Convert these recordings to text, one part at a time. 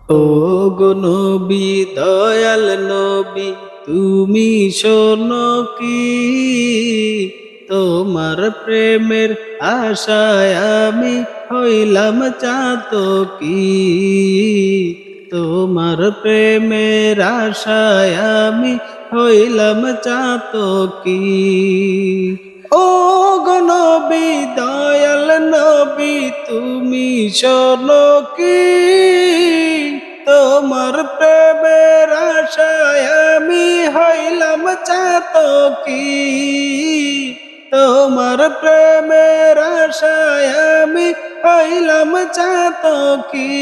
ও গো নবী দয়াল নবী তুমি শোনো কি, তোমার প্রেমের আশায় আমি হইলাম চাতকি। তোমার প্রেমের আশায় আমি হইলাম চাতকি। ও গো নবী দয়াল নবী তুমি শোনো কি, তোমার প্রেমের আশায় আমি হইলাম চাতকি। তোমার প্রেমের আশায় আমি হইলাম চাতকি।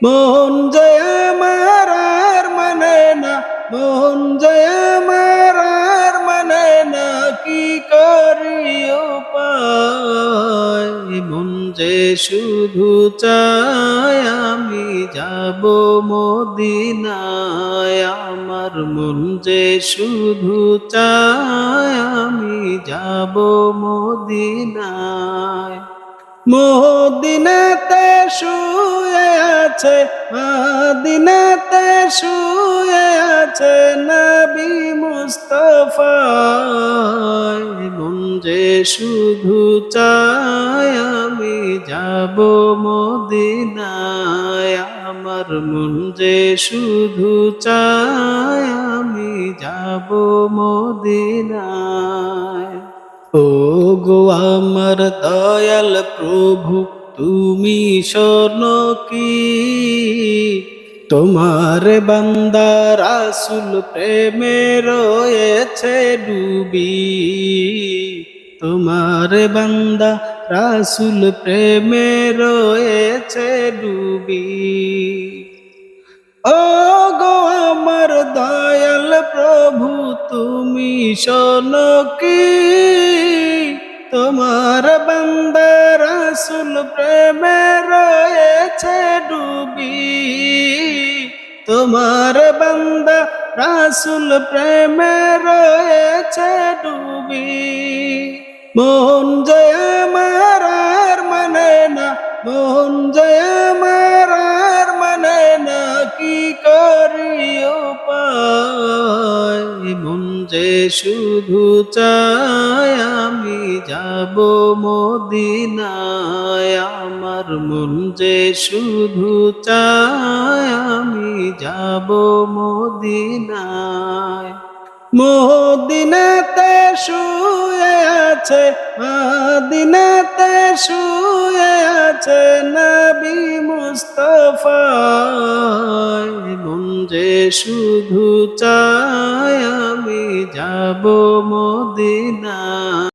মন যে আমার আর মানে না, মন যে আমার আর মানে না, কি করি উপায়। মন যে শুধু চায় আমি যাব মদিনায়, আমার মন যে শুধু চায় আমি যাব মদিনায়। মদিনাতে শুয়ে আছে, মদিনাতে শুয়ে আছে নবী মুস্তাফা। মন যে শুধু চায় আমি যাব মদিনায়, আমার মন যে শুধু চায় আমি যাব মদিনায়। ও গো আমার দয়াল প্রভু তুমি শোনো কি, তোমার বান্দা রাসূল প্রেমে রয়েছে ডুবি। তোমার বান্দা রাসূল প্রেমে রয়েছে ডুবি। ও গো আমার দয়াল প্রভু তুমি শোনো কি, তোমার বান্দা রাসূল প্রেমে রয়েছে ডুবি। তোমার বান্দা রাসূল প্রেমে রয়েছে ডুবি। মন যে আমার আর মানে না, মন যে আমার আর মানে না, কি করি উপায়। মন যে শুধু চায় আমি যাব মদিনায়, আমার মন যে শুধু চায় আমি যাব মদিনায়। মদিনাতে শুয়ে আছে, মদিনাতে শুয়ে আছে নবী মুস্তাফা। মন যে শুধু চায় আমি যাব মদিনায়।